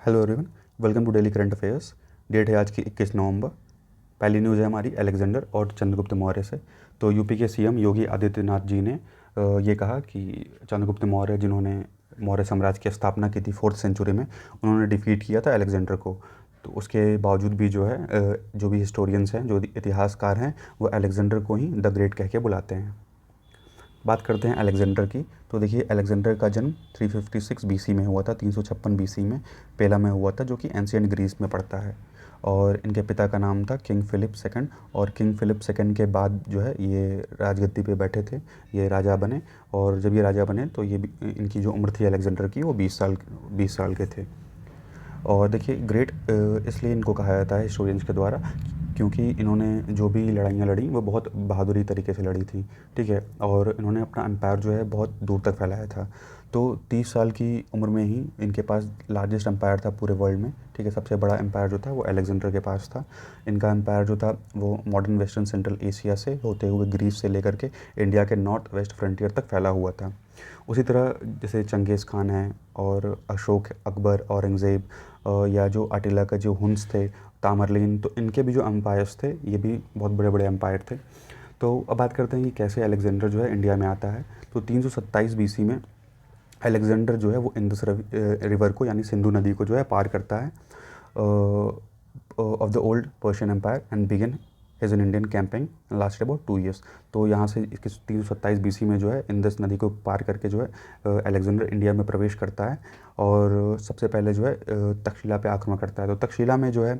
Hello everyone, welcome to daily current affairs. Date है आज की 21 नवंबर। पहली न्यूज़ है हमारी अलेक्जेंडर और चंद्रगुप्त मौर्य से। तो यूपी के सीएम योगी आदित्यनाथ जी ने ये कहा कि चंद्रगुप्त मौर्य जिन्होंने मौर्य साम्राज्य की स्थापना की थी 4th सेंचुरी में, उन्होंने डिफीट किया था अलेक्जेंडर को। तो उसके बावजूद भी जो है जो भी हिस्टोरियंस हैं, जो इतिहासकार हैं, वो अलेक्जेंडर को ही द ग्रेट कह के बुलाते हैं। बात करते हैं अलेक्जेंडर की। तो देखिए, अलेक्जेंडर का जन्म 356 बीसी में हुआ था, 356 बीसी में पेला में हुआ था, जो कि एंशियंट ग्रीस में पड़ता है। और इनके पिता का नाम था किंग फिलिप सेकंड। और किंग फिलिप सेकंड के बाद जो है ये राजगद्दी पे बैठे थे, ये राजा बने। और जब ये राजा बने तो इनकी जो उम्र थी अलेक्जेंडर की, वो 20 साल के थे। और देखिए, ग्रेट इसलिए इनको कहा जाता है हिस्टोरियंस के द्वारा, क्योंकि इन्होंने जो भी लड़ाइयाँ लड़ी वो बहुत बहादुरी तरीके से लड़ी थी। ठीक है। और इन्होंने अपना एम्पायर जो है बहुत दूर तक फैलाया था। तो 30 साल की उम्र में ही इनके पास लार्जेस्ट एम्पायर था पूरे वर्ल्ड में। ठीक है। सबसे बड़ा एम्पायर जो था वो अलेक्जेंडर के पास था। इनका एम्पायर जो था वो मॉडर्न वेस्टर्न सेंट्रल एशिया से होते हुए ग्रीस से लेकर के इंडिया के नॉर्थ वेस्ट फ्रंटियर तक फैला हुआ था। उसी तरह जैसे चंगेज़ खान है और अशोक, अकबर, औरंगज़ेब, या जो अटिला का जो हुन्स थे, तामरलिन, तो इनके भी जो एम्पायर्स थे ये भी बहुत बड़े बड़े एम्पायर थे। तो अब बात करते हैं कि कैसे अलेक्जेंडर जो है इंडिया में आता है। तो 327 बीसी में अलेक्जेंडर जो है वो इंडस रिवर को, यानी सिंधु नदी को जो है पार करता है of the old Persian empire and begin as an Indian campaign last about 2 years। तो यहाँ से इसके 327 बीसी में जो है इंडस नदी को पार करके जो है अलेक्जेंडर इंडिया में प्रवेश करता है। और सबसे पहले जो है तक्षशिला पे आक्रमण करता है। तो तक्षशिला में जो है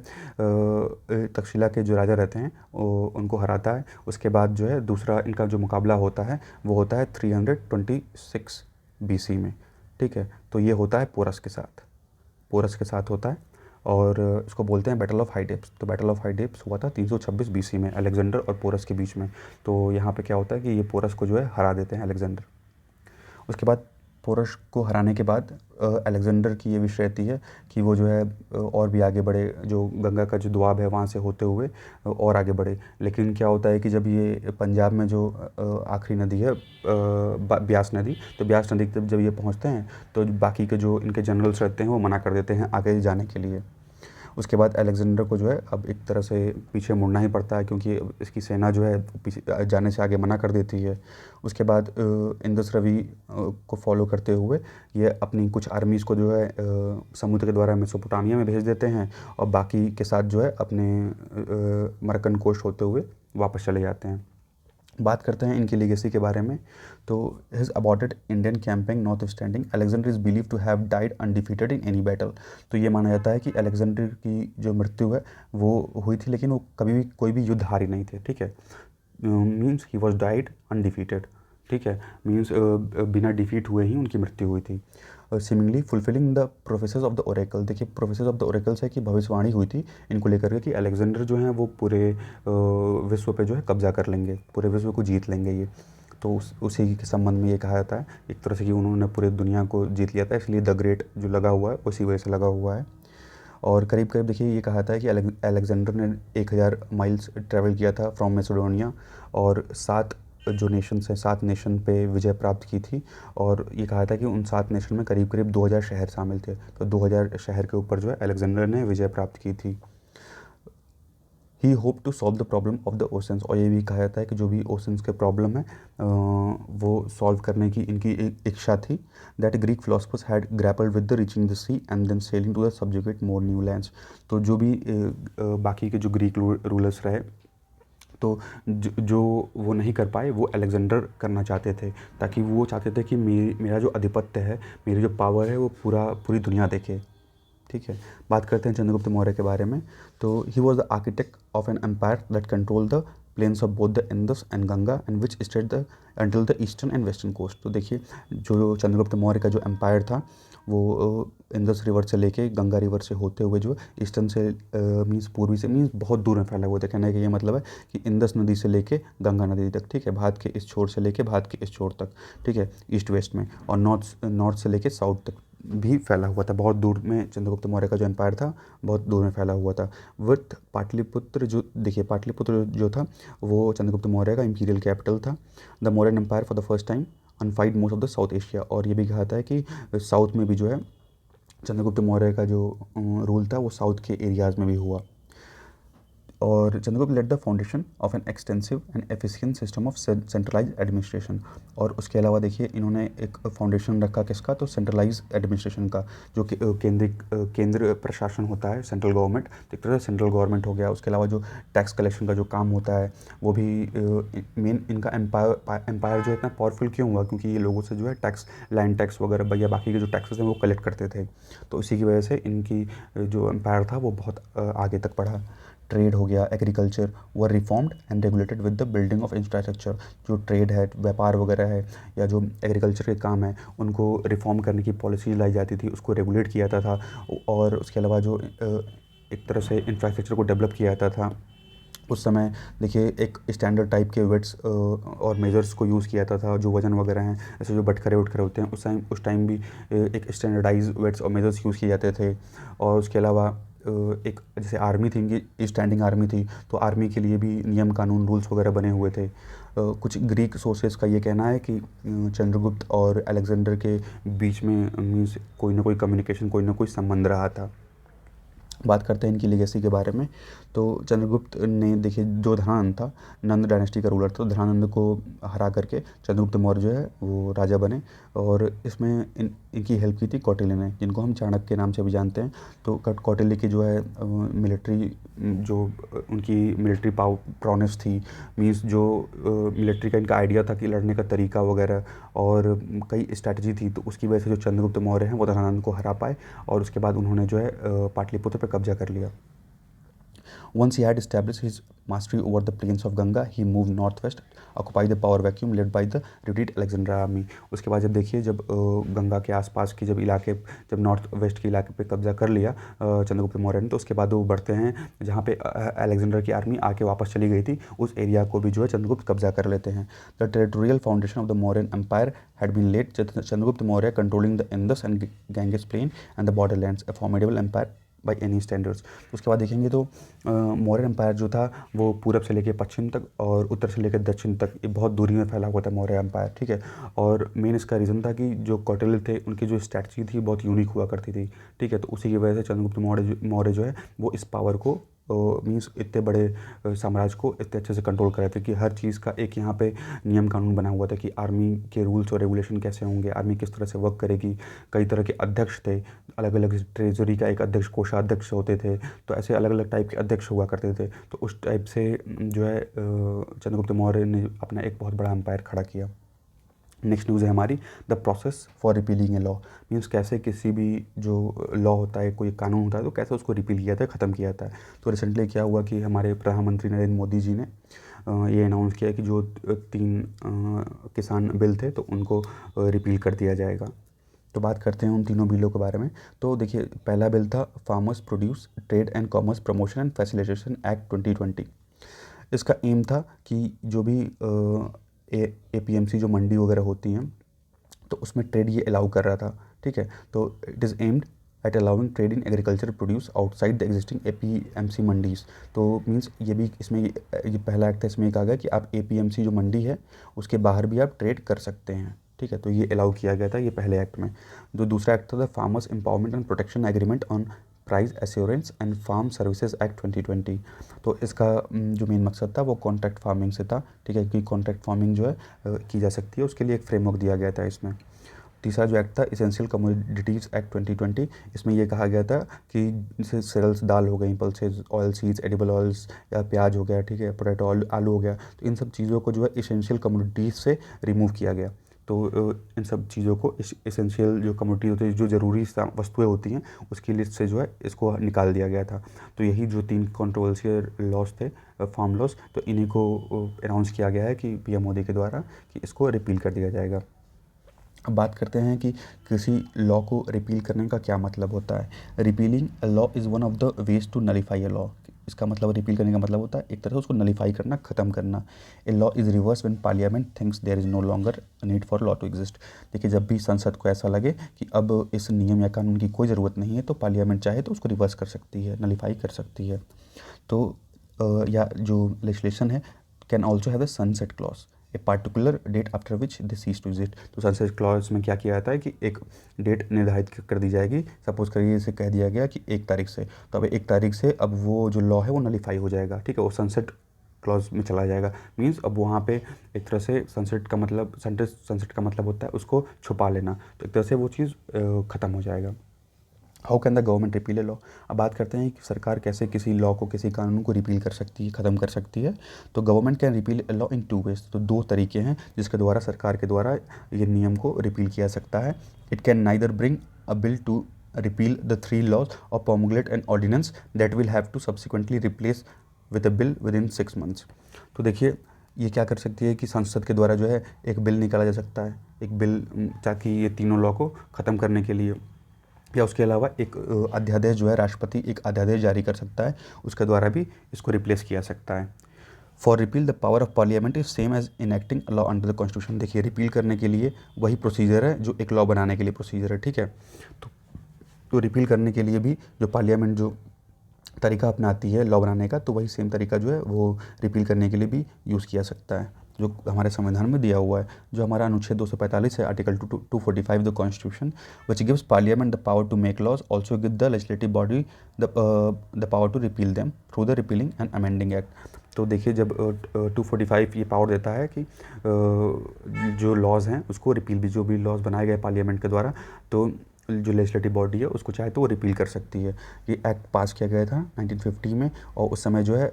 तक्षशिला के जो राजा रहते हैं उनको हराता है। उसके बाद जो है दूसरा इनका जो मुकाबला होता है वो होता है 326 बीसी में। ठीक है। तो ये होता है पोरस के साथ होता है। और इसको बोलते हैं बैटल ऑफ हाइडेप्स। तो बैटल ऑफ हाइडेप्स हुआ था 326 बीसी में अलेक्जेंडर और पोरस के बीच में। तो यहाँ पे क्या होता है कि ये पोरस को जो है हरा देते हैं अलेक्जेंडर। उसके बाद पोरस को हराने के बाद अलेक्जेंडर की ये विश रहती है कि वो जो है और भी आगे बढ़े, जो गंगा का जो दोआब है वहाँ से होते हुए और आगे बढ़े। लेकिन क्या होता है कि जब ये पंजाब में जो आखिरी नदी है ब्यास नदी, तो ब्यास नदी तक जब ये पहुँचते हैं तो बाकी के जो इनके जनरल्स रहते हैं वो मना कर देते हैं आगे जाने के लिए। उसके बाद अलेक्जेंडर को जो है अब एक तरह से पीछे मुड़ना ही पड़ता है, क्योंकि इसकी सेना जो है पीछे जाने से आगे मना कर देती है। उसके बाद इंदस रवि को फॉलो करते हुए ये अपनी कुछ आर्मीज़ को जो है समुद्र के द्वारा मेसोपोटामिया में भेज देते हैं, और बाकी के साथ जो है अपने मरकन कोस्ट होते हुए वापस चले जाते हैं। बात करते हैं इनकी लेगेसी के बारे में। तो his aborted Indian campaign not standing, Alexander is believe to have died undefeated in any battle. तो ये माना जाता है कि अलेक्जेंडर की जो मृत्यु है वो हुई थी, लेकिन वो कभी भी कोई भी युद्ध हारी नहीं थे। ठीक है। Means he was died undefeated. ठीक है। मीन्स बिना डिफीट हुए ही उनकी मृत्यु हुई थी। Similarly fulfilling the professors of the Oracle. देखिए, प्रोफेसर्स ऑफ द ओरेकल्स है कि भविष्यवाणी हुई थी इनको लेकर के कि अलेक्जेंडर जो हैं वो पूरे विश्व पे जो है कब्जा कर लेंगे, पूरे विश्व को जीत लेंगे ये। तो उसी के संबंध में ये कहा जाता है एक तरह से कि उन्होंने पूरे दुनिया को जीत लिया था, इसलिए द ग्रेट जो लगा हुआ है उसी वजह से लगा हुआ है। और करीब करीब देखिए ये कहा था कि अलेक्जेंडर ने 1000 माइल्स ट्रैवल किया था फ्रॉम मैसेडोनिया, और 7 जो नेशंस हैं, 7 नेशन पे विजय प्राप्त की थी। और ये कहा था कि उन 7 नेशन में करीब करीब 2000 शहर शामिल थे। तो 2000 शहर के ऊपर जो है अलेक्जेंडर ने विजय प्राप्त की थी। He hope to solve the problem of the oceans. और ये भी कहा जाता है कि जो भी ओशंस के प्रॉब्लम है वो सॉल्व करने की इनकी एक इच्छा थी। That Greek philosophers had grappled with the reaching the sea and then sailing to the subjugate more new lands. तो जो भी बाकी के जो ग्रीक रूलर्स रहे, तो जो वो नहीं कर पाए वो अलेक्जेंडर करना चाहते थे, ताकि वो चाहते थे कि मेरा जो आधिपत्य है, मेरी जो पावर है वो पूरी दुनिया देखे। ठीक है। बात करते हैं चंद्रगुप्त मौर्य के बारे में। तो he was the architect of an empire that control the plains of both the Indus and Ganga and which stretch the until the eastern and western coast. तो देखिए, जो चंद्रगुप्त मौर्य का जो एम्पायर था वो इंडस रिवर से लेके गंगा रिवर से होते हुए जो ईस्टर्न से मीन्स पूर्वी से मीन्स बहुत दूर में फैला हुआ था। कहने का ये मतलब है कि इंडस नदी से लेके गंगा नदी तक। ठीक है। भारत के इस छोर से लेके भारत के इस छोर तक। ठीक है। ईस्ट वेस्ट में, और नॉर्थ से लेके साउथ तक भी फैला हुआ था। बहुत दूर में चंद्रगुप्त मौर्य का जो एम्पायर था बहुत दूर में फैला हुआ था। विथ पाटलिपुत्र, जो देखिए पाटलिपुत्र जो था वो चंद्रगुप्त मौर्य का इंपीरियल कैपिटल था। The Mauryan empire for the first time unified most of the South Asia. और ये भी कहा था कि साउथ में भी जो है चंद्रगुप्त मौर्य का जो रूल था वो साउथ के एरियाज़ में भी हुआ। और Chandragupta laid the foundation of an extensive and efficient system of centralise administration. और उसके अलावा देखिए इन्होंने एक फाउंडेशन रखा किसका, तो सेंट्रलाइज एडमिनिस्ट्रेशन का, जो कि केंद्र प्रशासन होता है, सेंट्रल गवर्नमेंट, तो एक तरह से सेंट्रल गवर्नमेंट हो गया। उसके अलावा जो टैक्स कलेक्शन का जो काम होता है वो भी मेन इनका एम्पायर जो है इतना पावरफुल क्यों हुआ, क्योंकि ये लोगों से जो है टैक्स, लैंड टैक्स वगैरह या बाकी के जो टैक्सेस हैं वो कलेक्ट करते थे। तो इसी की वजह से इनकी जो एम्पायर था वो बहुत आगे तक बढ़ा। ट्रेड हो गया, agriculture were reformed and regulated with the building of infrastructure. जो ट्रेड है, व्यापार वगैरह है, या जो एग्रीकल्चर के काम है, उनको रिफॉर्म करने की पॉलिसी लाई जाती थी, उसको रेगुलेट किया जाता था। और उसके अलावा जो एक तरह से इंफ्रास्ट्रक्चर को डेवलप किया जाता था। उस समय देखिए एक स्टैंडर्ड टाइप के वेट्स और मेजर्स को यूज़ किया जाता था, जो वज़न वगैरह हैं, जैसे जो बटखरे वटखरे होते हैं, उस टाइम भी एक स्टैंडर्डाइज वेट्स और मेजर्स यूज़ किए जाते थे। और उसके अलावा एक जैसे आर्मी थी, इनकी स्टैंडिंग आर्मी थी, तो आर्मी के लिए भी नियम कानून रूल्स वगैरह बने हुए थे। कुछ ग्रीक सोर्सेस का ये कहना है कि चंद्रगुप्त और अलेक्जेंडर के बीच में मीन्स कोई ना कोई कम्युनिकेशन, कोई ना कोई संबंध रहा था। बात करते हैं इनकी लेगेसी के बारे में। तो चंद्रगुप्त ने देखिए, जो धनानंद था, नंद डायनेस्टी का रूलर था, तो धनानंद को हरा करके चंद्रगुप्त मौर्य जो है वो राजा बने। और इसमें इनकी हेल्प की थी कौटिल्य ने, जिनको हम चाणक्य के नाम से भी जानते हैं। तो कौटिल्य की जो है मिलिट्री, जो उनकी मिलिट्री प्रॉनेस थी, मीन्स जो मिलिट्री का इनका आइडिया था कि लड़ने का तरीका वगैरह, और कई स्ट्रैटेजी थी, तो उसकी वजह से जो चंद्रगुप्त मौर्य हैं वो धनानंद को हरा पाए। और उसके बाद उन्होंने जो है पाटलिपुत्र पर कब्जा कर लिया। Once he had established his mastery over the plains of Ganga, he moved northwest, occupied the power vacuum led by the retreat Alexander army। उसके बाद जब देखिए, जब गंगा के आसपास के जब इलाके, जब नॉर्थ वेस्ट के इलाके पे कब्जा कर लिया चंद्रगुप्त मौर्य ने, तो उसके बाद वो बढ़ते हैं जहाँ पे अलेक्जेंडर की आर्मी आके वापस चली गई थी, उस एरिया को भी जो है चंद्रगुप्त कब्जा कर लेते हैं। The territorial foundation of the Mauryan empire had been laid, Chandragupta Maurya controlling the Indus and Ganges plain and the borderlands, a formidable empire by any standards. उसके बाद देखेंगे तो मौर्य एम्पायर जो था वो पूरब से लेकर पश्चिम तक और उत्तर से लेकर दक्षिण तक ये बहुत दूरी में फैला हुआ था मौर्य एम्पायर, ठीक है। और मेन इसका रीज़न था कि जो कौटिल्य थे उनकी जो स्ट्रैटेजी थी बहुत यूनिक हुआ करती थी, ठीक है। तो उसी की वजह से चंद्रगुप्त मौर्य जो है वो इस पावर को मीन्स इतने बड़े साम्राज्य को इतने अच्छे से कंट्रोल कर रहे थे कि हर चीज़ का एक यहाँ पे नियम कानून बना हुआ था कि आर्मी के रूल्स और रेगुलेशन कैसे होंगे, आर्मी किस तरह से वर्क करेगी। कई तरह के अध्यक्ष थे, अलग अलग ट्रेजरी का एक अध्यक्ष, कोषाध्यक्ष होते थे, तो ऐसे अलग अलग टाइप के अध्यक्ष हुआ करते थे। तो उस टाइप से जो है चंद्रगुप्त मौर्य ने अपना एक बहुत बड़ा एम्पायर खड़ा किया। नेक्स्ट न्यूज़ है हमारी, the process for repealing a law. Means कैसे किसी भी जो लॉ होता है, कोई कानून होता है, तो कैसे उसको रिपील किया जाता है, ख़त्म किया जाता है। तो रिसेंटली क्या हुआ कि हमारे प्रधानमंत्री नरेंद्र मोदी जी ने ये अनाउंस किया कि जो 3 किसान बिल थे तो उनको रिपील कर दिया जाएगा। तो बात करते हैं उन तीनों बिलों के बारे में। तो देखिए, पहला बिल था farmers produce trade and commerce promotion and facilitation act 2020। इसका एम था कि जो भी APMC जो मंडी वगैरह होती हैं, तो उसमें ट्रेड ये अलाउ कर रहा था, ठीक है। तो it is aimed at allowing trade in agriculture produce outside the existing APMC mandis. तो मीन्स ये भी इसमें ये पहला एक्ट है, इसमें कहा गया कि आप APMC जो मंडी है उसके बाहर भी आप ट्रेड कर सकते हैं, ठीक है। तो ये अलाउ किया गया था ये पहले एक्ट में। जो दूसरा एक्ट था the farmers empowerment and protection agreement on price assurance and farm services act 2020। तो इसका जो मेन मकसद था वो कॉन्ट्रैक्ट फार्मिंग से था, ठीक है, कि कॉन्ट्रैक्ट फार्मिंग जो है की जा सकती है, उसके लिए एक फ्रेमवर्क दिया गया था इसमें। तीसरा जो एक्ट था इसेंशियल कमोडिटीज़ एक्ट 2020। इसमें ये कहा गया था कि जैसे सेरल्स, दाल हो गई, pulses, oil seeds, edible oils, या प्याज हो गया, ठीक है, पोटैटो, आलू हो गया, तो इन सब चीज़ों को जो है इसेंशियल कमोडिटीज़ से रिमूव किया गया। तो इन सब चीज़ों को इसेंशियल जो कमोडिटी होती है, जो ज़रूरी वस्तुएं होती हैं, उसकी लिस्ट से जो है इसको निकाल दिया गया था। तो यही जो 3 कंट्रोवर्शियल लॉज थे, फार्म लॉज, तो इन्हीं को अनाउंस किया गया है कि PM मोदी के द्वारा कि इसको रिपील कर दिया जाएगा। अब बात करते हैं कि किसी लॉ को रिपील करने का क्या मतलब होता है। Repealing a law is one of the ways to nullify a law. इसका मतलब रिपील करने का मतलब होता है एक तरह से उसको नलीफाई करना, ख़त्म करना। A law is reverse when parliament thinks there is no longer need for law to exist. देखिए, जब भी संसद को ऐसा लगे कि अब इस नियम या कानून की कोई ज़रूरत नहीं है, तो पार्लियामेंट चाहे तो उसको रिवर्स कर सकती है, नलीफाई कर सकती है। तो या जो लेजिस्लेशन है can also have a sunset clause. A particular date after which they cease to exist. तो सनसेट क्लॉज में क्या किया जाता है कि एक डेट निर्धारित कर दी जाएगी। सपोज करिए इसे कह दिया गया कि 1 तारीख से, तो अब 1 तारीख से अब वो जो लॉ है वो नलीफाई हो जाएगा, ठीक है, वो सनसेट क्लॉज में चला जाएगा। मीन्स अब वहाँ पे एक तरह से सनसेट का मतलब होता है उसको छुपा लेना, तो एक तरह से वो चीज़ ख़त्म हो जाएगा। How can the government repeal a law. अब बात करते हैं कि सरकार कैसे किसी लॉ को, किसी कानून को रिपील कर सकती है, ख़त्म कर सकती है। तो government can repeal a law in 2 ways. तो 2 तरीके हैं जिसके द्वारा सरकार के द्वारा ये नियम को रिपील किया सकता है। It can neither bring a bill to repeal the 3 laws और promulgate an ordinance that will have to subsequently replace with a bill within 6 months। तो देखिए ये क्या कर सकती है कि संसद के द्वारा जो है एक बिल निकाला जा सकता है, एक बिल, ताकि ये तीनों लॉ को ख़त्म करने के लिए, या उसके अलावा एक अध्यादेश जो है, राष्ट्रपति एक अध्यादेश जारी कर सकता है, उसके द्वारा भी इसको रिप्लेस किया सकता है। For repeal the power of parliament is same as enacting law under the constitution. देखिए रिपील करने के लिए वही प्रोसीजर है जो एक लॉ बनाने के लिए प्रोसीजर है, ठीक है। तो रिपील करने के लिए भी जो पार्लियामेंट जो तरीका अपनाती है लॉ बनाने का, तो वही सेम तरीका जो है वो रिपील करने के लिए भी यूज़ किया सकता है, जो हमारे संविधान में दिया हुआ है। जो हमारा अनुच्छेद 245 है, article 245 the constitution which gives parliament the power to make laws, also give the legislative body the power to repeal them through the repealing and amending act. तो देखिए जब 245 ये पावर देता है कि जो लॉज हैं उसको रिपील भी, जो भी लॉज बनाए गए पार्लियामेंट के द्वारा, तो जो लेजिस्लेटिव बॉडी है उसको चाहे तो वो रिपील कर सकती है। ये एक्ट पास किया गया था 1950 में, और उस समय जो है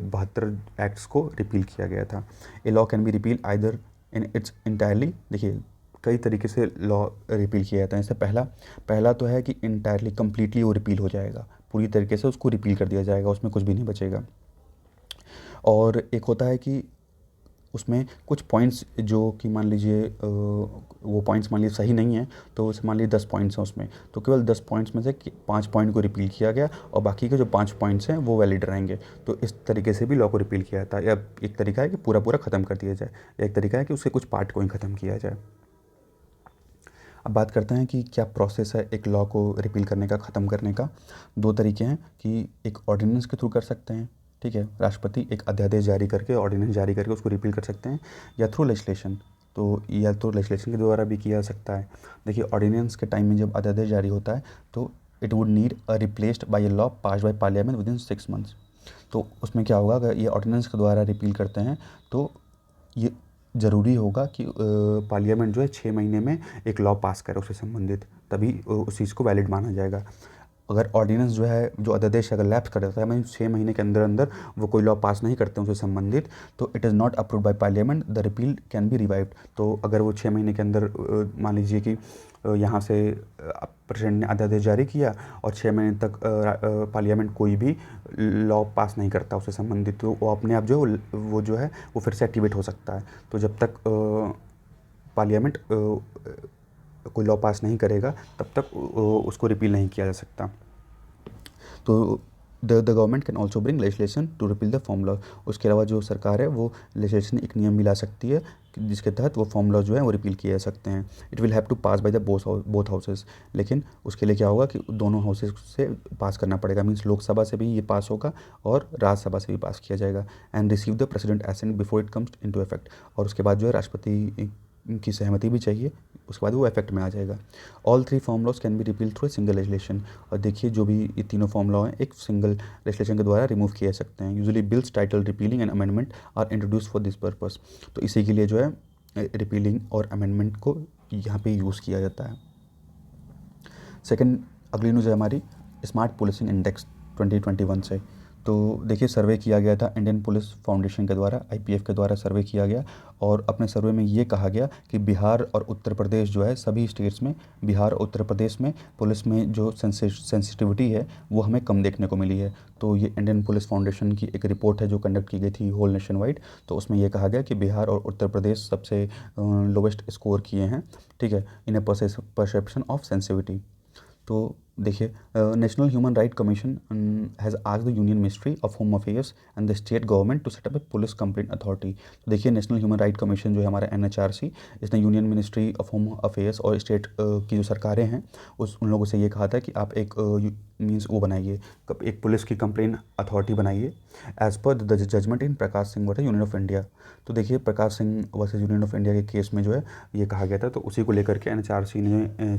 72 एक्ट्स को रिपील किया गया था। A law can be repeal either in its entirely. देखिए कई तरीके से लॉ रिपील किया जाता है। जैसे पहला तो है कि इंटायरली कम्प्लीटली वो रिपील हो जाएगा, पूरी तरीके से उसको रिपील कर दिया जाएगा, उसमें कुछ भी नहीं बचेगा। और एक होता है कि उसमें कुछ पॉइंट्स जो कि मान लीजिए वो पॉइंट्स मान लीजिए सही नहीं है, तो उसे मान लीजिए 10 पॉइंट्स हैं उसमें, तो केवल 10 पॉइंट्स में से 5 पॉइंट को रिपील किया गया और बाकी के जो 5 पॉइंट्स हैं वो वैलिड रहेंगे। तो इस तरीके से भी लॉ को रिपील किया जाता है। या एक तरीका है कि पूरा ख़त्म कर दिया जाए, या एक तरीका है कि उसके कुछ पार्ट को ही ख़त्म किया जाए। अब बात करते हैं कि क्या प्रोसेस है एक लॉ को रिपील करने का, ख़त्म करने का। 2 तरीके हैं कि एक ऑर्डिनेंस के थ्रू कर सकते हैं, ठीक है, राष्ट्रपति एक अध्यादेश जारी करके, ऑर्डिनेंस जारी करके उसको रिपील कर सकते हैं, या थ्रू लेजिस्लेशन। तो या तो लेजिस्लेशन के द्वारा भी किया जा सकता है। देखिए ऑर्डिनेंस के टाइम में जब अध्यादेश जारी होता है तो it would need a replaced by a law passed by parliament with in 6 months। तो उसमें क्या होगा, अगर ये ऑर्डिनेंस के द्वारा रिपील करते हैं तो ये ज़रूरी होगा कि पार्लियामेंट जो है 6 महीने में एक लॉ पास करे उससे संबंधित, तभी उस चीज़ को वैलिड माना जाएगा। अगर ऑर्डिनेंस जो है, जो अध्यादेश अगर लैप्स कर देता है, मीन 6 महीने के अंदर अंदर वो कोई लॉ पास नहीं करते उससे संबंधित, तो it is not approved by parliament, the repeal can be revived. तो अगर वो 6 महीने के अंदर मान लीजिए कि यहाँ से प्रेसिडेंट ने अध्यादेश जारी किया और 6 महीने तक पार्लियामेंट कोई भी लॉ पास नहीं करता उससे संबंधित, तो वो अपने आप जो वो जो है वो फिर से एक्टिवेट हो सकता है। तो जब तक पार्लियामेंट कोई लॉ पास नहीं करेगा तब तक उसको रिपील नहीं किया जा सकता। तो the government can also bring legislation to repeal the farm law. उसके अलावा जो सरकार है वो लेजिस्लेशन एक नियम भी ला सकती है जिसके तहत वो फॉर्म लॉ जो है वो रिपील किए जा सकते हैं। It will have to pass by the both houses. लेकिन उसके लिए क्या होगा कि दोनों हाउसेज से पास करना पड़ेगा, मीन्स लोकसभा से भी ये पास होगा और राज्यसभा से भी पास किया जाएगा। And receive the president assent before it comes into effect. और उसके बाद जो है राष्ट्रपति की सहमति भी चाहिए, उसके बाद वो इफेक्ट में आ जाएगा। All 3 farm laws can be repeal through a single legislation. और देखिए जो भी ये तीनों फॉर्म लॉ हैं एक सिंगल लेजिस्लेशन के द्वारा रिमूव किए जा सकते हैं। Usually bills title repealing and amendment are introduce for this purpose. तो इसी के लिए जो है रिपीलिंग और अमेंडमेंट को यहाँ पे यूज़ किया जाता है। सेकेंड अगली न्यूज़ है हमारी स्मार्ट पुलिसिंग इंडेक्स 2021 से। तो देखिए सर्वे किया गया था इंडियन पुलिस फाउंडेशन के द्वारा, IPF के द्वारा सर्वे किया गया, और अपने सर्वे में ये कहा गया कि बिहार और उत्तर प्रदेश जो है, सभी स्टेट्स में बिहार और उत्तर प्रदेश में पुलिस में जो सेंसिटिविटी है वो हमें कम देखने को मिली है। तो ये इंडियन पुलिस फाउंडेशन की एक रिपोर्ट है जो कंडक्ट की गई थी होल नेशन वाइड। तो उसमें ये कहा गया कि बिहार और उत्तर प्रदेश सबसे लोवेस्ट स्कोर किए हैं, ठीक है, in a perception of sensitivity. तो देखिए national human right commission has asked the union ministry of home affairs and the state government to set up a police complaint authority. तो देखिए नेशनल ह्यूमन राइट कमीशन जो है हमारा NHRC, इसने union ministry of home affairs और state की जो सरकारें हैं उन लोगों से ये कहा था कि आप एक मीन्स वो बनाइए, एक पुलिस की कंप्लेन अथॉरिटी बनाइए as per the judgment in Prakash Singh versus Union of India. तो देखिए Prakash Singh versus Union of India के केस में जो है ये कहा गया था, तो उसी को लेकर के एनएचआरसी ने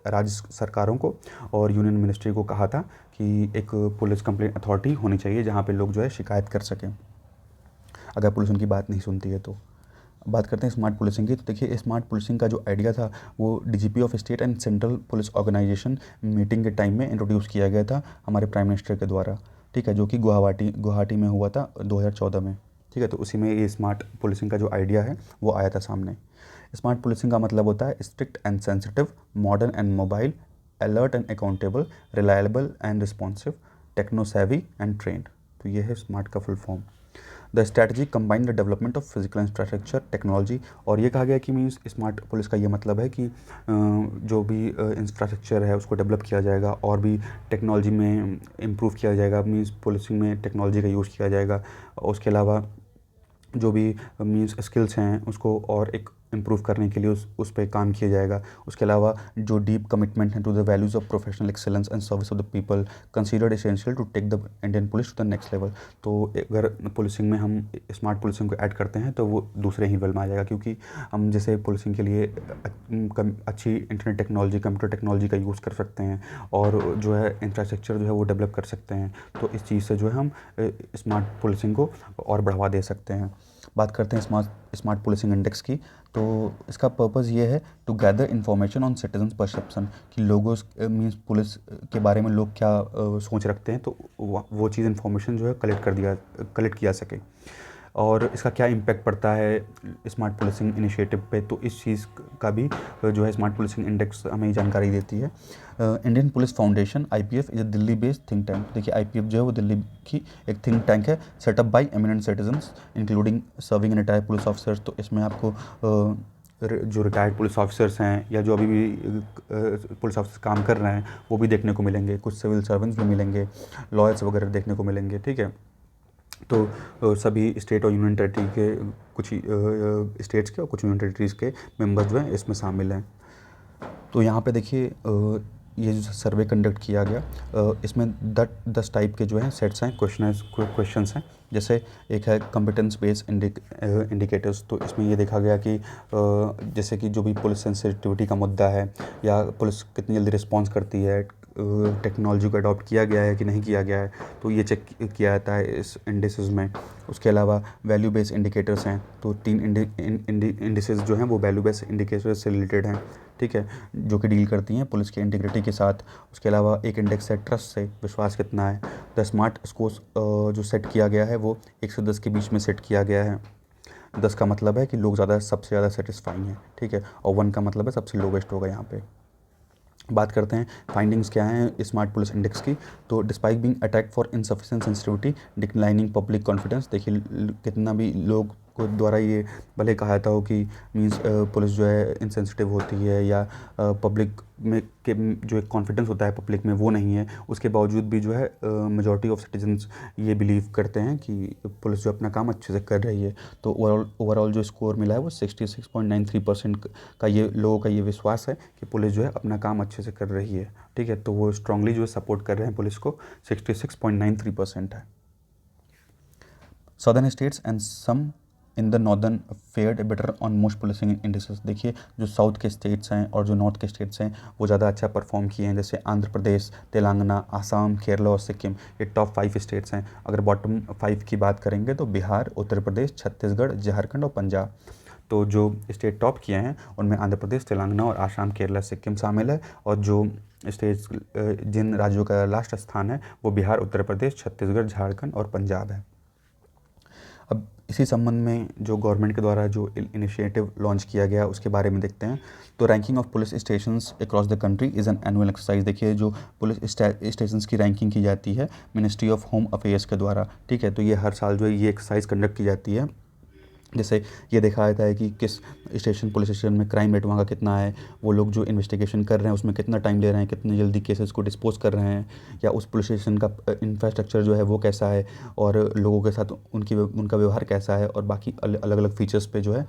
राज्य सरकारों को और यूनियन मिनिस्ट्री को कहा था कि एक पुलिस कंप्लेन अथॉरिटी होनी चाहिए जहाँ पे लोग जो है शिकायत कर सकें अगर पुलिस उनकी बात नहीं सुनती है। तो बात करते हैं स्मार्ट पुलिसिंग की। तो देखिए स्मार्ट पुलिसिंग का जो आइडिया था वो DGP of state and central police organisation meeting के टाइम में इंट्रोड्यूस किया गया था हमारे प्राइम मिनिस्टर के द्वारा, ठीक है, जो कि गुवाहाटी में हुआ था 2014 में, ठीक है। तो उसी में ये स्मार्ट पुलिसिंग का जो आइडिया है वो आया था सामने। स्मार्ट पुलिसिंग का मतलब होता है strict and sensitive, modern and mobile, alert and accountable, reliable and responsive, techno savvy and trained. तो ये है स्मार्ट का full form. The strategy combine the development of physical infrastructure technology. और ये कहा गया कि मीन्स स्मार्ट पुलिस का ये मतलब है कि जो भी इंफ्रास्ट्रक्चर है उसको डेवलप किया जाएगा और भी टेक्नोलॉजी में इम्प्रूव किया जाएगा, मीन्स पुलिसिंग में टेक्नोलॉजी का यूज़ किया जाएगा। उसके अलावा जो भी मीन्स स्किल्स हैं उसको और एक इम्प्रूव करने के लिए उस पे काम किया जाएगा। उसके अलावा जो डीप कमिटमेंट है to the values of professional excellence and service of the people considered essential to take the Indian police to the next level. तो अगर पुलिसिंग में हम स्मार्ट पुलिसिंग को ऐड करते हैं तो वो दूसरे ही लेवल में आ जाएगा, क्योंकि हम जैसे पुलिसिंग के लिए अच्छी इंटरनेट टेक्नोलॉजी, कंप्यूटर टेक्नोलॉजी का यूज़ कर सकते हैं और जो है इंफ्रास्ट्रक्चर जो है वो डेवलप कर सकते हैं। तो इस चीज़ से जो है हम स्मार्ट पुलिसिंग को और बढ़ावा दे सकते हैं। बात करते हैं स्मार्ट पुलिसिंग इंडेक्स की। तो इसका पर्पज़ ये है to gather information on citizens perception, कि लोगों मीन्स पुलिस के बारे में लोग क्या सोच रखते हैं, तो वो चीज़ इन्फॉर्मेशन जो है कलेक्ट किया सके और इसका क्या इम्पैक्ट पड़ता है स्मार्ट पुलिसिंग इनिशिएटिव पे। तो इस चीज़ का भी जो है स्मार्ट पुलिसिंग इंडेक्स हमें जानकारी देती है। Indian police foundation IPF is a Delhi based think tank. देखिए IPF जो है वो दिल्ली की एक थिंक टैंक है, set up by eminent citizens including serving and retired police officers. तो इसमें आपको जो रिटायर्ड पुलिस ऑफिसर्स हैं या जो अभी भी पुलिस ऑफिसर काम कर रहे हैं वो भी देखने को मिलेंगे, कुछ सिविल सर्वेंट्स भी मिलेंगे, लॉयर्स वगैरह देखने को मिलेंगे, ठीक है। तो सभी स्टेट और यूनियन टेरिटरी के कुछ स्टेट्स के और कुछ यूनियन टेरिटरीज़ के मेंबर्स जो हैं इसमें शामिल हैं। तो यहाँ पे देखिए ये जो सर्वे कंडक्ट किया गया इसमें 10 टाइप के जो हैं सेट्स हैं क्वेश्चंस हैं। जैसे एक है कॉम्पिटेंस बेस्ड इंडिकेटर्स। तो इसमें ये देखा गया कि जैसे कि जो भी पुलिस सेंसिटिविटी का मुद्दा है या पुलिस कितनी जल्दी रिस्पॉन्स करती है, टेक्नोलॉजी को अडॉप्ट किया गया है कि नहीं किया गया है, तो ये चेक किया जाता है इस इंडिसेस में। उसके अलावा वैल्यू बेस्ड इंडिकेटर्स हैं। तो 3 इंडिसेस जो हैं वो वैल्यू बेस्ड इंडिकेटर्स से रिलेटेड हैं, ठीक है, जो कि डील करती हैं पुलिस की इंटीग्रिटी के साथ। उसके अलावा एक इंडेक्स है ट्रस्ट से, विश्वास कितना है। द स्मार्ट स्कोर जो सेट किया गया है वो 1 से 10 के बीच में सेट किया गया है। 10 का मतलब है कि लोग सबसे ज़्यादा सेटिस्फाइंग हैं, ठीक है, और 1 का मतलब है सबसे लोवेस्ट होगा यहाँ पे। बात करते हैं फाइंडिंग्स क्या हैं स्मार्ट पुलिस इंडेक्स की। तो despite being attack for insufficient sensitivity, declining public confidence. देखिए कितना भी लोग को द्वारा ये भले कहा जाता हो कि मीन्स पुलिस जो है इनसेंसिटिव होती है या पब्लिक में के जो एक कॉन्फिडेंस होता है पब्लिक में वो नहीं है, उसके बावजूद भी जो है मेजॉरिटी ऑफ सिटीजन्स ये बिलीव करते हैं कि पुलिस जो अपना काम अच्छे से कर रही है। तो ओवरऑल जो स्कोर मिला है वो 66.93% का ये लोगों का ये विश्वास है कि पुलिस जो है अपना काम अच्छे से कर रही है, ठीक है। तो वो स्ट्रांगली जो है सपोर्ट कर रहे हैं पुलिस को, 66.93% है। Southern states and some in the northern fared better on most policing indices. देखिए जो साउथ के स्टेट्स हैं और जो नॉर्थ के स्टेट्स हैं वो ज़्यादा अच्छा परफॉर्म किए हैं, जैसे आंध्र प्रदेश, तेलंगाना, आसाम, केरला और सिक्किम, ये टॉप 5 स्टेट्स हैं। अगर बॉटम 5 की बात करेंगे तो बिहार, उत्तर प्रदेश, छत्तीसगढ़, झारखंड और पंजाब। तो जो स्टेट टॉप किए हैं उनमें आंध्र प्रदेश, तेलंगाना और आसाम, केरला, सिक्किम शामिल है। और जो स्टेट्स जिन राज्यों का लास्ट स्थान है वो बिहार, उत्तर प्रदेश, छत्तीसगढ़, झारखंड और पंजाब है। अब इसी संबंध में जो गवर्नमेंट के द्वारा जो इनिशिएटिव लॉन्च किया गया उसके बारे में देखते हैं। तो ranking of police stations across the country is an annual exercise. देखिए जो पुलिस स्टेशंस की रैंकिंग की जाती है मिनिस्ट्री ऑफ होम अफेयर्स के द्वारा, ठीक है। तो ये हर साल जो है ये एक्सरसाइज कंडक्ट की जाती है। जैसे ये देखा जाता है कि किस स्टेशन पुलिस स्टेशन में क्राइम रेट वहाँ का कितना है, वो लोग जो इन्वेस्टिगेशन कर रहे हैं उसमें कितना टाइम ले रहे हैं, कितनी जल्दी केसेस को डिस्पोज कर रहे हैं, या उस पुलिस स्टेशन का इंफ्रास्ट्रक्चर जो है वो कैसा है और लोगों के साथ उनका व्यवहार कैसा है, और बाकी अलग अलग फीचर्स पे जो है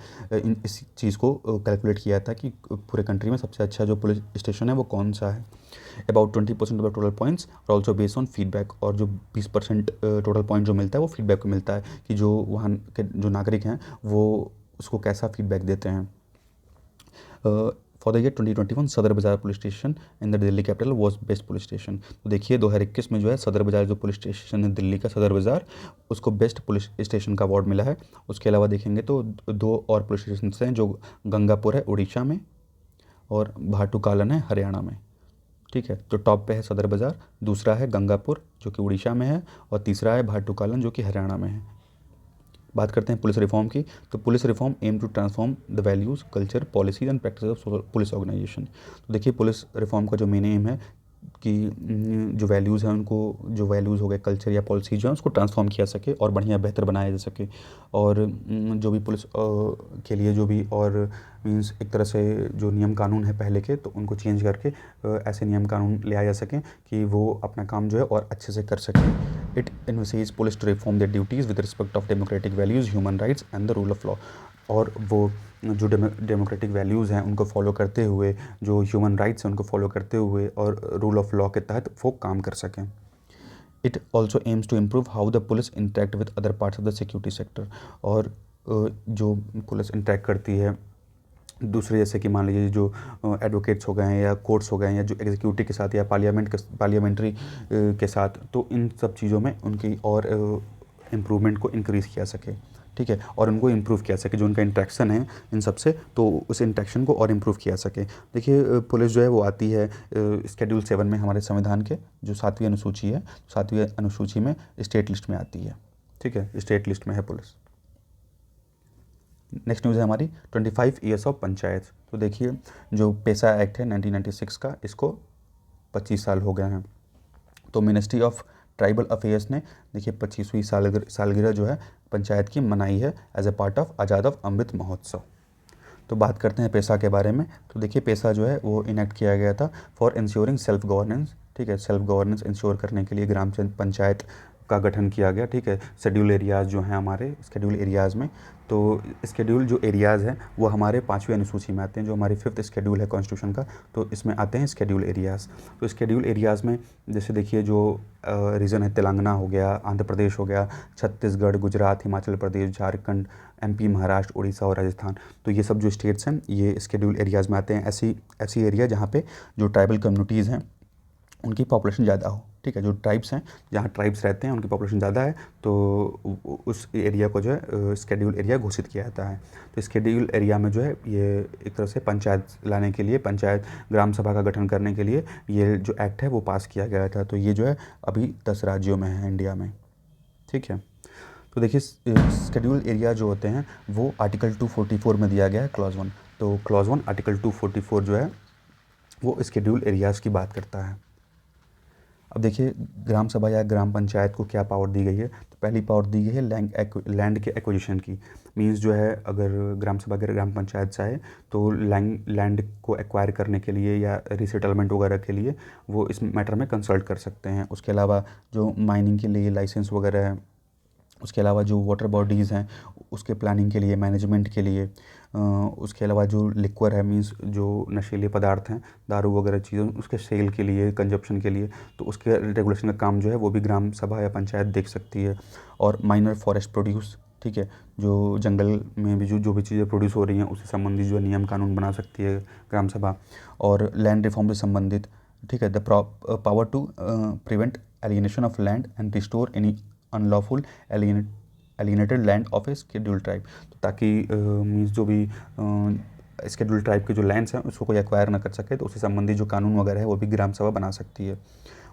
इस चीज़ को कैलकुलेट किया जाता है कि पूरे कंट्री में सबसे अच्छा जो पुलिस स्टेशन है वो कौन सा है। About 20% of the total points और ऑल्सो बेस्ड ऑन फीडबैक, और जो 20% टोटल पॉइंट जो मिलता है वो फीडबैक को मिलता है कि जो वहाँ के जो नागरिक हैं वो उसको कैसा फीडबैक देते हैं। फॉर द ईयर 2021 सदर बाज़ार police station in the Delhi capital was best police station. तो देखिए 2021 में जो है सदर बाज़ार जो पुलिस स्टेशन है दिल्ली का सदर बाज़ार, उसको बेस्ट पुलिस स्टेशन का अवार्ड मिला है। उसके अलावा देखेंगे तो दो और पुलिस स्टेशन हैं, जो गंगापुर है उड़ीसा में और भाटुकालन है हरियाणा में। ठीक है, तो टॉप पे है सदर बाज़ार, दूसरा है गंगापुर जो कि उड़ीसा में है, और तीसरा है भाटुकालन जो कि हरियाणा में है। बात करते हैं पुलिस रिफॉर्म की, तो police reform aim to transform the values culture policies and practice of police organisation. तो देखिए पुलिस रिफॉर्म का जो मेन एम है कि जो वैल्यूज़ हैं उनको, जो वैल्यूज़ हो गए कल्चर या पॉलिसी जो है उसको ट्रांसफॉर्म किया सके और बढ़िया बेहतर बनाया जा सके, और जो भी पुलिस के लिए जो भी और मीन्स एक तरह से जो नियम कानून है पहले के तो उनको चेंज करके ऐसे नियम कानून ले आ जा सकें कि वो अपना काम जो है और अच्छे से कर सकें। It invests police to reform their duties with respect of democratic values, human rights and the rule of law. और वो जो डेमोक्रेटिक वैल्यूज़ हैं उनको फॉलो करते हुए, जो ह्यूमन राइट्स हैं उनको फॉलो करते हुए और रूल ऑफ लॉ के तहत वो काम कर सकें। It also aims to improve how the police interact with other parts of the security sector. और जो पुलिस इंटरेक्ट करती है दूसरे, जैसे कि मान लीजिए जो एडवोकेट्स हो गए हैं या कोर्ट्स हो गए हैं या जो एग्जीक्यूटिव के साथ या पार्लियामेंट्री के साथ, तो इन सब चीज़ों में उनकी और इम्प्रूवमेंट को इंक्रीज़ किया सके। ठीक है, और उनको इम्प्रूव किया सके, जो उनका इंट्रैक्शन है इन सब से, तो उस इंट्रैक्शन को और इम्प्रूव किया सके। देखिए पुलिस जो है वो आती है शेड्यूल 7 में हमारे संविधान के, जो 7वीं अनुसूची है, 7वीं अनुसूची में स्टेट लिस्ट में आती है। ठीक है, स्टेट लिस्ट में है पुलिस। नेक्स्ट न्यूज़ है हमारी 25 ईयर्स ऑफ पंचायत। तो देखिए जो पेशा एक्ट है 1996 का, इसको 25 साल हो गए हैं। तो मिनिस्ट्री ऑफ ट्राइबल अफेयर्स ने देखिए 25वीं सालगिरह जो है पंचायत की मनाई है as a part of Azad of Amrit Mahotsav. तो बात करते हैं पेशा के बारे में। तो देखिए पेशा जो है वो इनेक्ट किया गया था फॉर इंश्योरिंग सेल्फ गवर्नेंस। ठीक है, सेल्फ गवर्नेंस इंश्योर करने के लिए ग्राम पंचायत का गठन किया गया। ठीक है, शेड्यूल एरियाज़ जो हैं हमारे शेड्यूल एरियाज़ में, तो शेड्यूल जो एरियाज़ हैं वो हमारे 5वीं अनुसूची में आते हैं, जो हमारी 5th शेड्यूल है कॉन्स्टिट्यूशन का, तो इसमें आते हैं शेड्यूल एरियाज़। तो शेड्यूल एरियाज़ में जैसे देखिए जो रीजन है तेलंगाना हो गया, आंध्र प्रदेश हो गया, छत्तीसगढ़, गुजरात, हिमाचल प्रदेश, झारखंड, MP, महाराष्ट्र, उड़ीसा और राजस्थान, तो ये सब जो स्टेट्स हैं ये शेड्यूल एरियाज़ में आते हैं। ऐसी एरिया जहाँ पे जो ट्राइबल कम्युनिटीज़ हैं उनकी पॉपुलेशन ज़्यादा हो। ठीक है, जो ट्राइब्स हैं, जहाँ ट्राइब्स रहते हैं उनकी पॉपुलेशन ज़्यादा है, तो उस एरिया को जो है शेड्यूल एरिया घोषित किया जाता है। तो शेड्यूल एरिया में जो है ये एक तरह से पंचायत लाने के लिए, पंचायत ग्राम सभा का गठन करने के लिए ये जो एक्ट है वो पास किया गया था। तो ये जो है अभी 10 राज्यों में है इंडिया में। ठीक है, तो देखिए शेड्यूल एरिया जो होते हैं वो आर्टिकल 244 में दिया गया है क्लॉज 1। तो क्लॉज 1 आर्टिकल 244 जो है वो शेड्यूल एरियाज़ की बात करता है। अब देखिए ग्राम सभा या ग्राम पंचायत को क्या पावर दी गई है। तो पहली पावर दी गई है लैंड के एक्विजिशन की। मींस जो है अगर ग्राम सभा अगर ग्राम पंचायत चाहे तो लैंड को एक्वायर करने के लिए या रीसेटलमेंट वगैरह के लिए वो इस मैटर में कंसल्ट कर सकते हैं। उसके अलावा जो माइनिंग के लिए लाइसेंस वगैरह है, उसके अलावा जो वाटर बॉडीज़ हैं उसके प्लानिंग के लिए, मैनेजमेंट के लिए, उसके अलावा जो लिक्वर है मींस जो नशीले पदार्थ हैं, दारू वगैरह चीज़ें, उसके सेल के लिए, कंजप्शन के लिए, तो उसके रेगुलेशन का काम जो है वो भी ग्राम सभा या पंचायत देख सकती है। और माइनर फॉरेस्ट प्रोड्यूस, ठीक है, जो जंगल में भी जो भी चीज़ें प्रोड्यूस हो रही हैं उससे संबंधित जो नियम कानून बना सकती है ग्राम सभा। और लैंड रिफॉर्म से संबंधित, ठीक है, the power to prevent alienation of land and restore any unlawful alienated land of a schedule tribe. तो ताकि मीन्स जो भी शेड्यूल ट्राइब के जो लैंड्स हैं उसको कोई एक्वायर ना कर सके, तो उससे संबंधित जो कानून वगैरह है वो भी ग्राम सभा बना सकती है।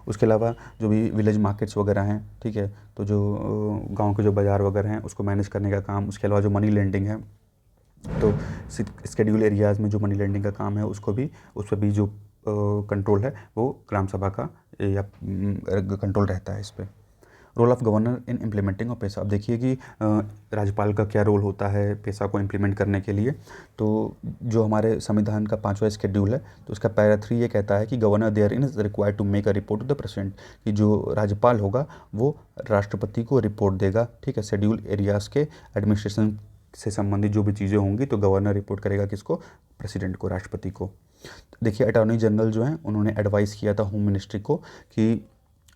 उसके अलावा जो भी विलेज मार्केट्स वगैरह हैं, ठीक है, तो जो गांव के जो बाज़ार वगैरह हैं उसको मैनेज करने का काम, उसके अलावा जो मनी लेंडिंग है, तो शेड्यूल एरियाज़ में जो मनी लेंडिंग का काम है उसको भी, उस पर भी जो कंट्रोल है वो ग्राम सभा का या कंट्रोल रहता है इस पर। Role of governor in implementing of PESA. अब देखिए कि राज्यपाल का क्या रोल होता है पेशा को इम्प्लीमेंट करने के लिए। तो जो हमारे संविधान का 5वां शेड्यूल है तो उसका पैरा 3 ये कहता है कि governor therein is required to make a report to the president, कि जो राज्यपाल होगा वो राष्ट्रपति को रिपोर्ट देगा। ठीक है, शेड्यूल एरियाज़ के एडमिनिस्ट्रेशन से संबंधित जो भी चीज़ें होंगी तो गवर्नर रिपोर्ट करेगा किसको, प्रेसिडेंट को, राष्ट्रपति को। देखिए अटॉर्नी जनरल जो हैं उन्होंने एडवाइस किया था होम मिनिस्ट्री को कि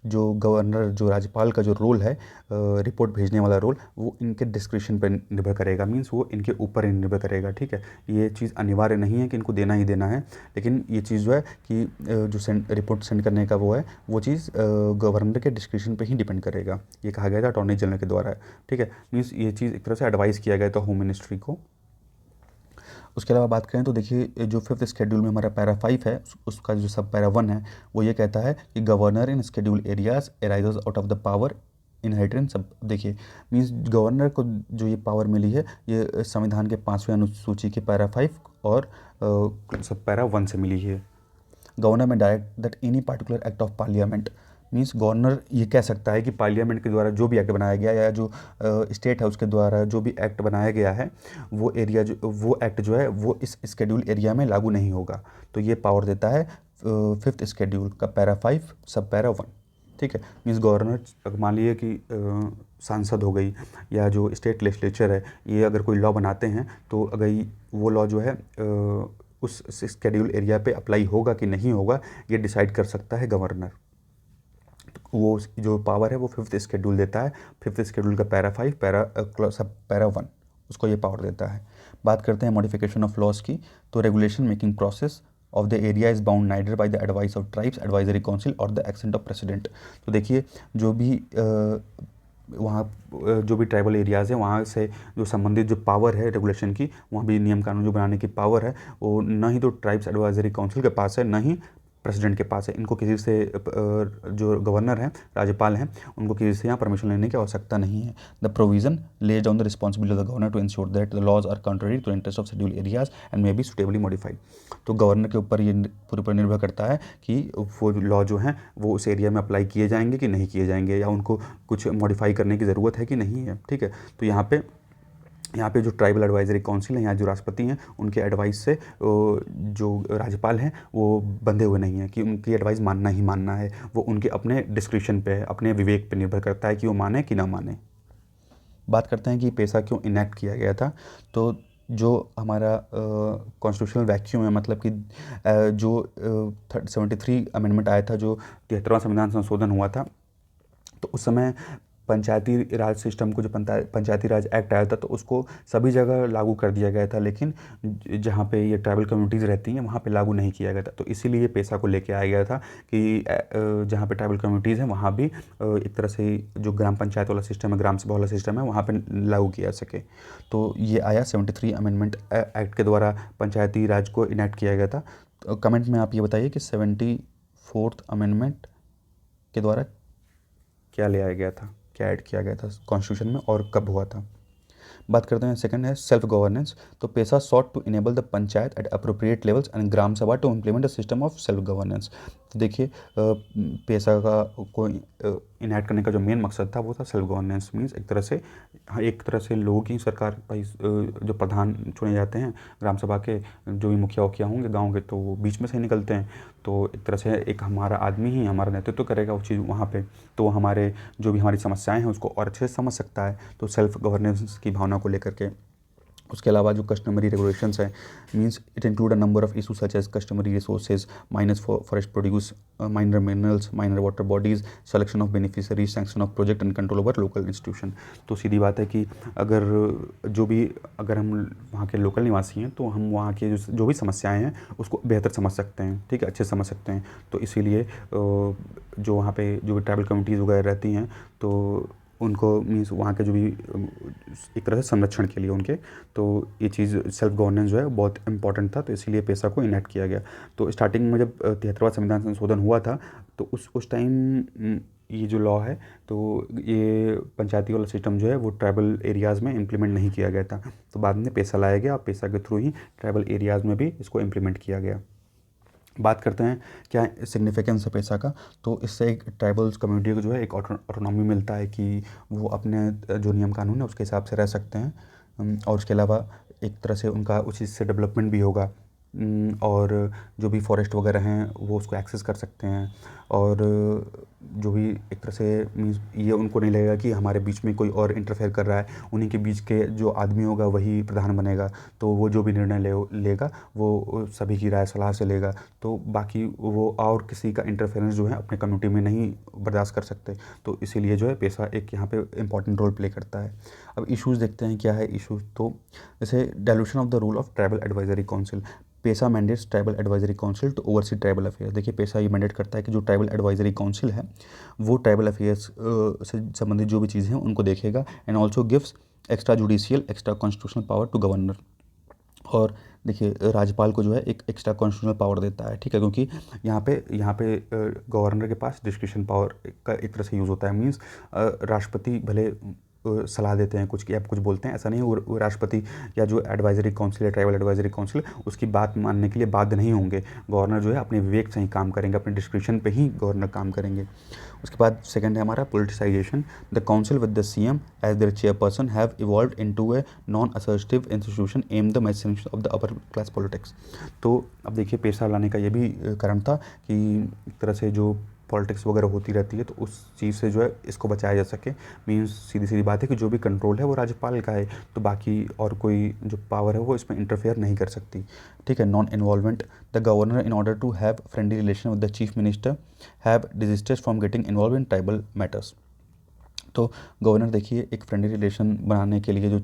जो गवर्नर जो राज्यपाल का जो रोल है रिपोर्ट भेजने वाला रोल, वो इनके डिस्क्रिप्शन पर निर्भर करेगा, मींस वो इनके ऊपर ही निर्भर करेगा, ठीक है। ये चीज़ अनिवार्य नहीं है कि इनको देना ही देना है, लेकिन ये चीज़ जो है कि जो रिपोर्ट सेंड करने का वो है, वो चीज़ गवर्नर के डिस्क्रिप्शन पे ही डिपेंड करेगा। ये कहा गया था अटॉर्नी जनरल के द्वारा, ठीक है। मीन्स ये चीज़ एक तरह से एडवाइस किया गया था होम मिनिस्ट्री को। उसके अलावा बात करें तो देखिए जो फिफ्थ शेड्यूल में हमारा पैरा 5 है, उसका जो सब पैरा 1 है वो ये कहता है कि governor in schedule areas arises out of the power inheritance. सब देखिए मीन्स गवर्नर को जो ये पावर मिली है ये संविधान के 5वें अनुसूची के पैरा 5 और सब पैरा 1 से मिली है। गवर्नर में direct that any particular act of parliament, means governor ये कह सकता है कि पार्लियामेंट के द्वारा जो भी एक्ट बनाया गया या जो स्टेट है उसके द्वारा जो भी एक्ट बनाया गया है वो एरिया जो वो एक्ट जो है वो इस शेड्यूल एरिया में लागू नहीं होगा। तो ये पावर देता है फिफ्थ शेड्यूल का पैरा 5 सब पैरा 1, ठीक है। मीन्स गवर्नर मान लीजिए कि सांसद हो गई या जो स्टेट लेजिस्लेचर है ये अगर कोई लॉ बनाते हैं तो अगर वो लॉ जो है उस शेड्यूल एरिया पे अप्लाई होगा कि नहीं होगा ये डिसाइड कर सकता है गवर्नर। वो जो पावर है वो फिफ्थ शेड्यूल देता है। फिफ्थ शेड्यूल का पैरा 5 सब पैरा 1 उसको ये पावर देता है। बात करते हैं मॉडिफिकेशन ऑफ लॉज की, तो regulation making process of the area is bound neither by the advice of tribes advisory council और द एक्सेंट ऑफ प्रेसिडेंट। तो देखिए जो भी वहाँ जो भी ट्राइबल एरियाज़ हैं वहाँ से जो संबंधित जो पावर है रेगुलेशन की, वहाँ भी नियम कानून जो बनाने की पावर है वो न ही तो ट्राइब्स एडवाइजरी काउंसिल के पास है न ही प्रेसिडेंट के पास है। इनको किसी से जो गवर्नर हैं राज्यपाल हैं उनको किसी से यहाँ परमिशन लेने की आवश्यकता नहीं है। The provision lays down the responsibility of the governor to ensure that the laws are contrary to interest of schedule areas and may be suitably modified. तो गवर्नर के ऊपर ये पूरे पर निर्भर करता है कि वो लॉ जो हैं वो उस एरिया में अप्लाई किए जाएंगे कि नहीं किए जाएंगे या उनको कुछ मॉडिफाई करने की ज़रूरत है कि नहीं है, ठीक है। तो यहाँ पे जो ट्राइबल एडवाइजरी काउंसिल है, यहाँ जो राष्ट्रपति हैं उनके एडवाइस से जो राज्यपाल हैं वो बंधे हुए नहीं हैं कि उनकी एडवाइस मानना ही मानना है। वो उनके अपने डिस्क्रिप्शन पे है, अपने विवेक पे निर्भर करता है कि वो माने कि ना माने। बात करते हैं कि पेशा क्यों इनेक्ट किया गया था। तो जो हमारा कॉन्स्टिट्यूशनल वैक्यूम है, मतलब कि जो 73 अमेंडमेंट आया था, जो 73वां संविधान संशोधन हुआ था, तो उस समय पंचायती राज सिस्टम को जो पंचायती राज एक्ट आया था तो उसको सभी जगह लागू कर दिया गया था, लेकिन जहाँ पे ये ट्राइबल कम्युनिटीज़ रहती हैं वहाँ पे लागू नहीं किया गया था। तो इसीलिए पेशा को लेके आया गया था कि जहाँ पे ट्राइबल कम्युनिटीज़ हैं वहाँ भी एक तरह से जो ग्राम पंचायत वाला सिस्टम है, ग्राम सभा वाला सिस्टम है, वहाँ पर लागू किया सके। तो ये आया 73 अमेंडमेंट एक्ट के द्वारा पंचायती राज को इनेक्ट किया गया था। तो कमेंट में आप ये बताइए कि 74th अमेंडमेंट के द्वारा क्या ले आया गया था, क्या ऐड किया गया था कॉन्स्टिट्यूशन में और कब हुआ था। बात करते हैं सेकंड है सेल्फ गवर्नेंस। तो PESA sought to enable the panchayat at appropriate levels and gram sabha to implement the system of self governance. तो देखिए पेशा का को इनैक्ट करने का जो मेन मकसद था वो था सेल्फ गवर्नेंस। मीन्स एक तरह से लोगों की सरकार भाई जो प्रधान चुने जाते हैं ग्राम सभा के, जो भी मुखिया उखिया होंगे गाँव के, तो वो बीच में से निकलते हैं। तो एक तरह से एक हमारा आदमी ही हमारा नेतृत्व करेगा वो चीज़ वहाँ पे, तो हमारे जो भी हमारी समस्याएं हैं उसको और अच्छे से समझ सकता है, तो सेल्फ गवर्नेंस की भावना को लेकर के। उसके अलावा जो कस्टमरी रेगुलेशंस है, means it include a number of issue such as customary resources, minus forest produce, minor minerals, minor water bodies, selection of beneficiary, sanction of project and control over local institution. तो सीधी बात है कि अगर हम वहाँ के लोकल निवासी हैं तो हम वहाँ के जो भी समस्याएँ हैं उसको बेहतर समझ सकते हैं, ठीक है, अच्छे समझ सकते हैं। तो इसीलिए जो वहाँ पे जो भी ट्राइबल कम्युनिटीज़ वगैरह रहती हैं तो उनको मीन्स वहाँ के जो भी एक तरह से संरक्षण के लिए उनके, तो ये चीज़ सेल्फ गवर्नेंस जो है बहुत इंपॉर्टेंट था, तो इसीलिए पेशा को इनेक्ट किया गया। तो स्टार्टिंग में जब 73वां संविधान संशोधन हुआ था तो उस टाइम ये जो लॉ है तो ये पंचायती वाला सिस्टम जो है वो ट्राइबल एरियाज़ में इम्प्लीमेंट नहीं किया गया था। तो बाद में पेशा लाया गया और पेशा के थ्रू ही ट्राइबल एरियाज़ में भी इसको इम्प्लीमेंट किया गया। बात करते हैं क्या सिग्निफिकेंस है पैसा का। तो इससे एक ट्राइबल्स कम्युनिटी को जो है एक ऑटोनॉमी मिलता है कि वो अपने जो नियम कानून है उसके हिसाब से रह सकते हैं, और उसके अलावा एक तरह से उनका उस चीज़ से डेवलपमेंट भी होगा। और जो भी फॉरेस्ट वगैरह हैं वो उसको एक्सेस कर सकते हैं। और जो भी एक तरह से मीन्स ये उनको नहीं लगेगा कि हमारे बीच में कोई और इंटरफेयर कर रहा है, उन्हीं के बीच के जो आदमी होगा वही प्रधान बनेगा, तो वो जो भी निर्णय लेगा वो सभी की राय सलाह से लेगा, तो बाकी वो और किसी का इंटरफेरेंस जो है अपने कम्युनिटी में नहीं बर्दाश्त कर सकते। तो इसीलिए जो है पैसा एक यहाँ पे इंपॉर्टेंट रोल प्ले करता है। अब इश्यूज़ देखते हैं क्या है इश्यूज़, तो जैसे dilution of the role of tribal advisory council. PESA mandates tribal advisory council to oversee tribal affair. देखिए पेसा ये मैंडेट करता है कि जो ट्राइबल एडवाइजरी काउंसिल है वो ट्राइबल अफेयर्स से संबंधित जो भी चीज़ें हैं उनको देखेगा, and also gives extra judicial extra constitutional power to governor. और देखिए राज्यपाल को जो है एक एक्स्ट्रा कॉन्स्टिट्यूशनल पावर देता है, ठीक है, क्योंकि यहाँ पे गवर्नर के पास डिस्क्रिशन पावर का एक तरह से यूज़ होता है। मीन्स राष्ट्रपति भले सलाह देते हैं कुछ कि आप कुछ बोलते हैं, ऐसा नहीं है, वो राष्ट्रपति या जो एडवाइजरी काउंसिल है ट्राइबल एडवाइजरी काउंसिल उसकी बात मानने के लिए बाध्य नहीं होंगे। गवर्नर जो है अपने विवेक से ही काम करेंगे, अपने डिस्क्रिशन पे ही गवर्नर काम करेंगे। उसके बाद सेकंड है हमारा politicisation. The council with the CM as their chairperson have evolved into a non assertive institution in the management of the upper class politics. तो अब देखिए पेशा लाने का ये भी कारण था कि एक तरह से जो पॉलिटिक्स वगैरह होती रहती है तो उस चीज़ से जो है इसको बचाया जा सके। मीन्स सीधी सीधी बात है कि जो भी कंट्रोल है वो राज्यपाल का है, तो बाकी और कोई जो पावर है वो इसमें इंटरफेयर नहीं कर सकती, ठीक है। Non involvement. The governor in order to have friendly relation with the chief minister have desisted from getting involve in tribal matters. तो गवर्नर देखिए एक फ्रेंडली रिलेशन बनाने के लिए जो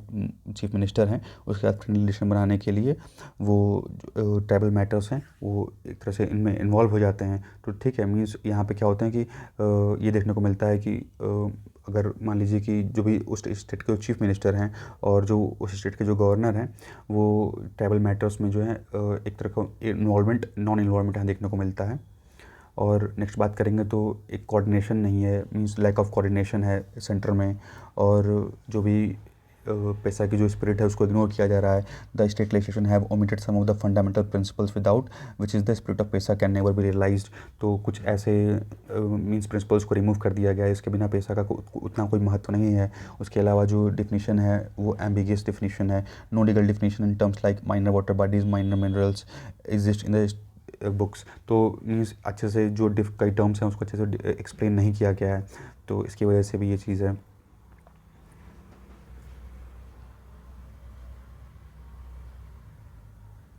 चीफ मिनिस्टर हैं उसके साथ फ्रेंडली रिलेशन बनाने के लिए वो ट्राइबल मैटर्स हैं वो एक तरह से इनमें इन्वॉल्व हो जाते हैं। तो ठीक है, मीन्स यहाँ पे क्या होता है कि ये देखने को मिलता है कि अगर मान लीजिए कि जो भी उस स्टेट के चीफ मिनिस्टर हैं और जो उस स्टेट के जो गवर्नर हैं वो ट्राइबल मैटर्स में जो है एक तरह का इन्वॉल्वमेंट नॉन इन्वॉल्वमेंट यहाँ देखने को मिलता है। और नेक्स्ट बात करेंगे तो एक कोऑर्डिनेशन नहीं है, मींस लैक ऑफ कोऑर्डिनेशन है सेंटर में, और जो भी पैसा की जो स्पिरिट है उसको इग्नोर किया जा रहा है। The state legislation have omitted some of the fundamental principles without which is the spirit of PESA can never be realised. तो कुछ ऐसे मींस प्रिंसिपल्स को रिमूव कर दिया गया है, इसके बिना पैसा का उतना कोई महत्व नहीं है। उसके अलावा जो डिफिनीशन है वो एम्बिगियस डिफिनीशन है। No legal definition in terms like minor water bodies minor minerals exist in the books. तो मीन्स अच्छे से जो कई टर्म्स हैं उसको अच्छे से एक्सप्लेन नहीं किया गया है, तो इसकी वजह से भी ये चीज़ है।